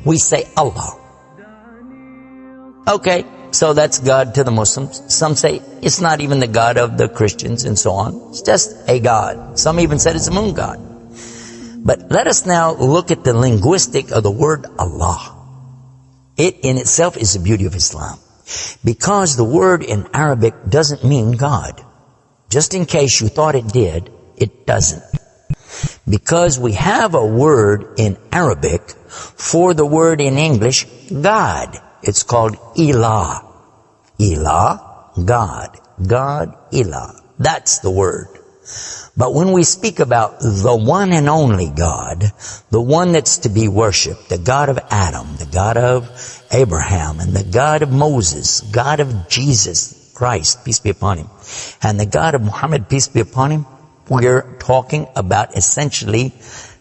we say Allah. Okay, so that's God to the Muslims. Some say it's not even the God of the Christians and so on. It's just a God. Some even said it's a moon god. But let us now look at the linguistic of the word Allah. It in itself is the beauty of Islam. Because the word in Arabic doesn't mean God. Just in case you thought it did, it doesn't. Because we have a word in Arabic for the word in English, God. It's called Ilah. Ilah, God. God, Ilah. That's the word. But when we speak about the one and only God, the one that's to be worshipped, the God of Adam, the God of Abraham, and the God of Moses, God of Jesus Christ, peace be upon him, and the God of Muhammad, peace be upon him, we're talking about essentially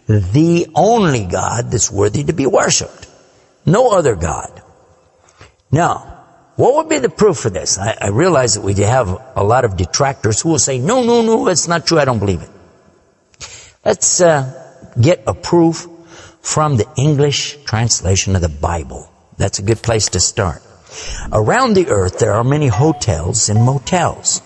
the only God that's worthy to be worshipped. No other God. Now, what would be the proof for this? I realize that we have a lot of detractors who will say, no, it's not true, I don't believe it. Let's get a proof from the English translation of the Bible. That's a good place to start. Around the earth, there are many hotels and motels.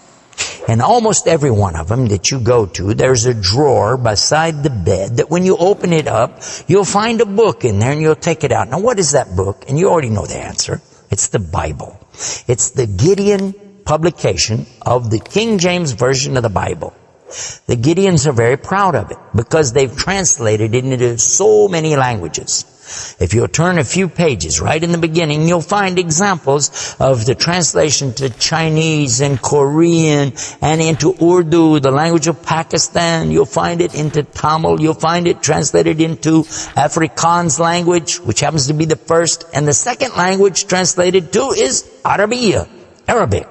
And almost every one of them that you go to, there's a drawer beside the bed that when you open it up, you'll find a book in there and you'll take it out. Now, what is that book? And you already know the answer. It's the Bible. It's the Gideon publication of the King James Version of the Bible. The Gideons are very proud of it because they've translated it into so many languages. If you'll turn a few pages right in the beginning, you'll find examples of the translation to Chinese and Korean and into Urdu, the language of Pakistan. You'll find it into Tamil. You'll find it translated into Afrikaans language, which happens to be the first. And the second language translated to is Arabiya, Arabic.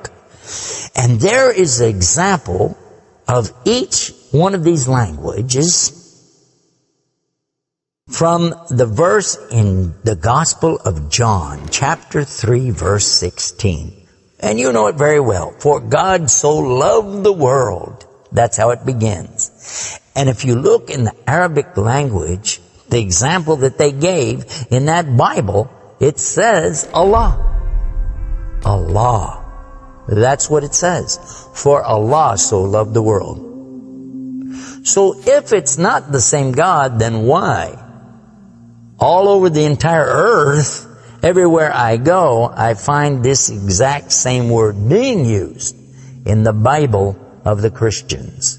And there is an example of each one of these languages from the verse in the Gospel of John, chapter 3, verse 16. And you know it very well. For God so loved the world. That's how it begins. And if you look in the Arabic language, the example that they gave in that Bible, it says Allah. Allah. That's what it says. For Allah so loved the world. So if it's not the same God, then why? All over the entire earth, everywhere I go, I find this exact same word being used in the Bible of the Christians.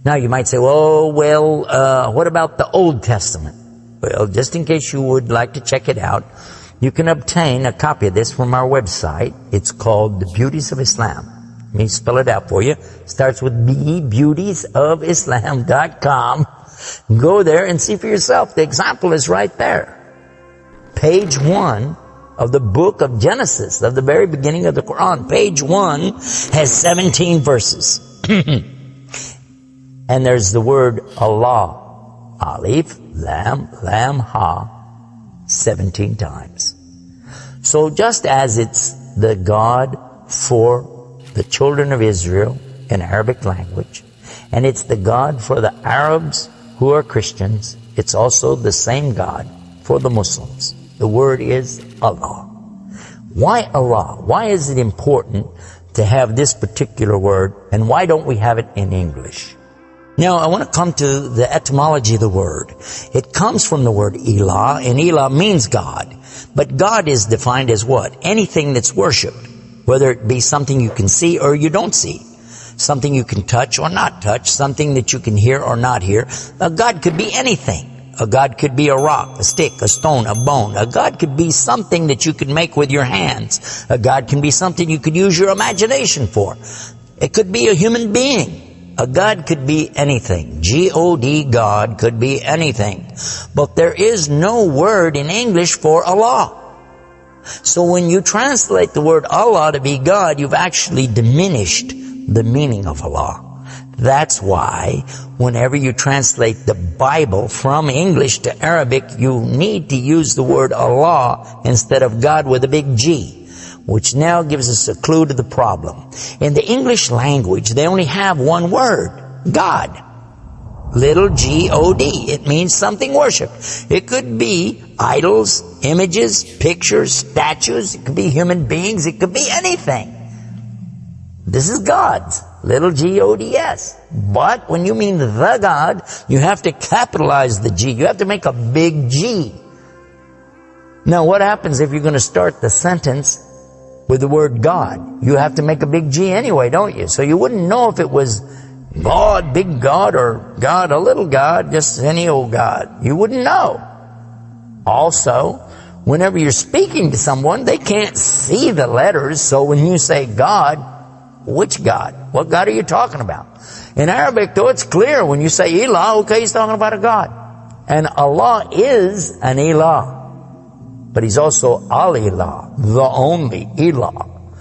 Now you might say, what about the Old Testament? Well, just in case you would like to check it out, you can obtain a copy of this from our website. It's called The Beauties of Islam. Let me spell it out for you. It starts with B, beautiesofislam.com. Go there and see for yourself. The example is right there. Page 1 of the book of Genesis, of the very beginning of the Quran. Page 1 has 17 verses. And there's the word Allah. Alif, Lam, Ha, 17 times. So just as it's the God for the children of Israel in Arabic language, and it's the God for the Arabs who are Christians, it's also the same God for the Muslims. The word is Allah. Why Allah? Why is it important to have this particular word, and why don't we have it in English? Now, I want to come to the etymology of the word. It comes from the word Ilah, and Ilah means God. But God is defined as what? Anything that's worshipped, whether it be something you can see or you don't see. Something you can touch or not touch, something that you can hear or not hear. A God could be anything. A God could be a rock, a stick, a stone, a bone. A God could be something that you can make with your hands. A God can be something you could use your imagination for. It could be a human being. A God could be anything. G-O-D, God could be anything. But there is no word in English for Allah. So when you translate the word Allah to be God, you've actually diminished the meaning of Allah. That's why whenever you translate the Bible from English to Arabic, you need to use the word Allah instead of God with a big G, which now gives us a clue to the problem. In the English language, they only have one word, God. Little G-O-D. It means something worshipped. It could be idols, images, pictures, statues. It could be human beings. It could be anything. This is God's. Little G-O-D-S. But when you mean the God, you have to capitalize the G. You have to make a big G. Now, what happens if you're going to start the sentence with the word God? You have to make a big G anyway, don't you? So you wouldn't know if it was God, big God, or God, a little God, just any old God. You wouldn't know. Also, whenever you're speaking to someone, they can't see the letters. So when you say God, which God? What God are you talking about? In Arabic, though, it's clear. When you say Ilah, okay, he's talking about a God. And Allah is an Ilah. But he's also Al-Ilah, the only Ilah.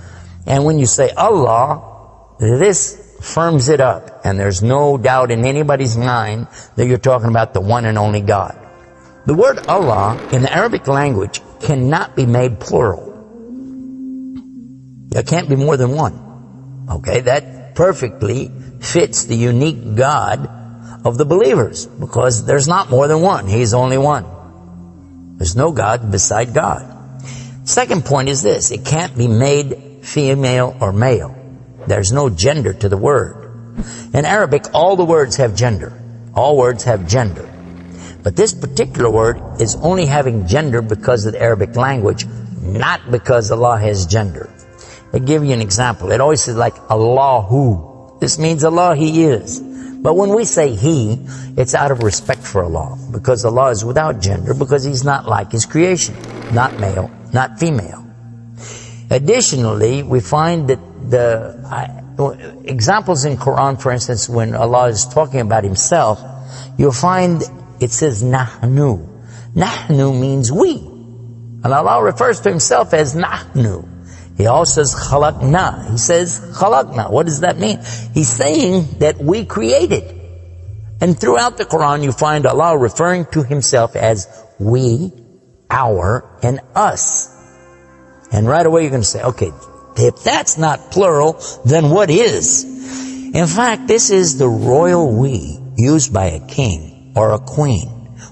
And when you say Allah, this firms it up. And there's no doubt in anybody's mind that you're talking about the one and only God. The word Allah in the Arabic language cannot be made plural. There can't be more than one. Okay, that perfectly fits the unique God of the believers, because there's not more than one. He's only one. There's no God beside God. Second point is this: it can't be made female or male. There's no gender to the word. In Arabic, all the words have gender. All words have gender. But this particular word is only having gender because of the Arabic language, not because Allah has gender. I'll give you an example. It always says like Allahu. This means Allah, He is. But when we say He, it's out of respect for Allah, because Allah is without gender, because He's not like His creation. Not male, not female. Additionally, we find that the examples in Quran, for instance, when Allah is talking about Himself, you'll find it says Nahnu. Nahnu means we. And Allah refers to Himself as Nahnu. He also says khalaqna. He says khalaqna. What does that mean? He's saying that we created. And throughout the Quran you find Allah referring to Himself as we, our, and us. And right away you're going to say, okay, if that's not plural, then what is? In fact, this is the royal we used by a king or a queen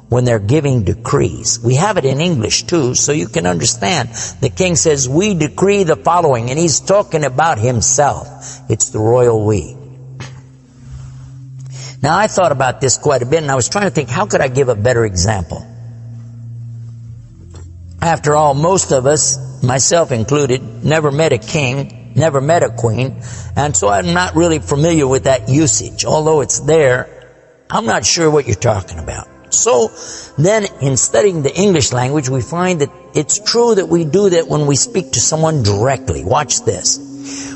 when they're giving decrees. We have it in English too, so you can understand. The king says, we decree the following, and he's talking about himself. It's the royal we. Now, I thought about this quite a bit, and I was trying to think, how could I give a better example? After all, most of us, myself included, never met a king, never met a queen, and so I'm not really familiar with that usage. Although it's there, I'm not sure what you're talking about. So then in studying the English language, we find that it's true that we do that when we speak to someone directly. Watch this.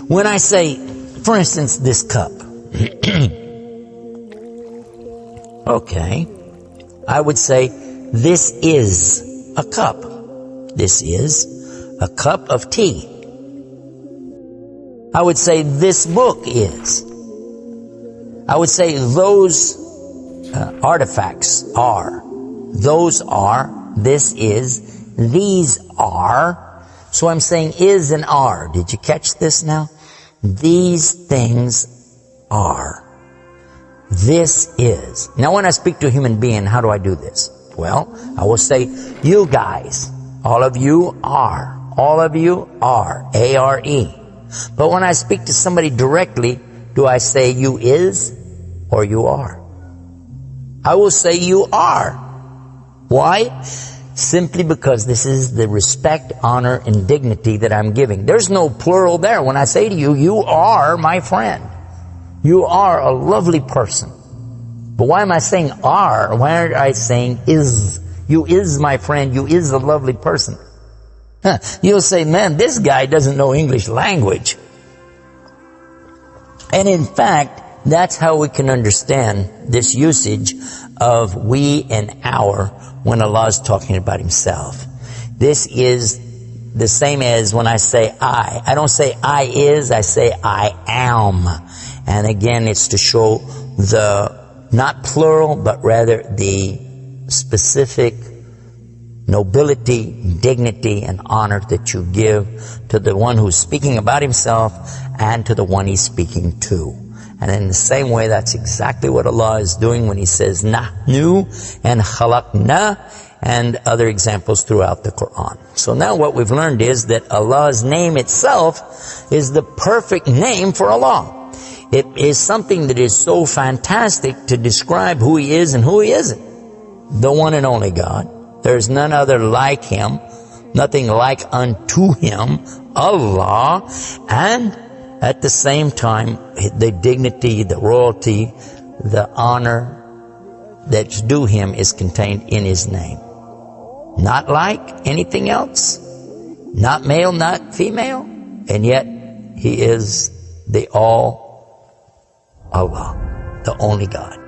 When I say, for instance, this cup. Okay. I would say, this is a cup. This is a cup of tea. I would say, this book is. I would say, those artifacts are. Those are. This is. These are. So I'm saying is and are. Did you catch this now? These things are. This is. Now when I speak to a human being, how do I do this? Well, I will say, you guys, all of you are. All of you are. A-R-E. But when I speak to somebody directly, do I say you is or you are? I will say you are. Why? Simply because this is the respect, honor, and dignity that I'm giving. There's no plural there. When I say to you, you are my friend. You are a lovely person. But why am I saying are? Why aren't I saying is? You is my friend. You is a lovely person. You'll say, man, this guy doesn't know English language. And in fact, that's how we can understand this usage of we and our when Allah is talking about Himself. This is the same as when I say I. I don't say I is, I say I am. And again, it's to show the, not plural, but rather the specific nobility, dignity, and honor that you give to the one who's speaking about himself and to the one he's speaking to. And in the same way, that's exactly what Allah is doing when He says Nahnu and Khalaqna. and other examples throughout the Quran. So now what we've learned is that Allah's name itself is the perfect name for Allah. It is something that is so fantastic to describe who He is and who He isn't. The one and only God. There is none other like Him, nothing like unto Him, Allah, and at the same time, the dignity, the royalty, the honor that's due Him is contained in His name. Not like anything else, not male, not female, and yet He is the all Allah, the only God.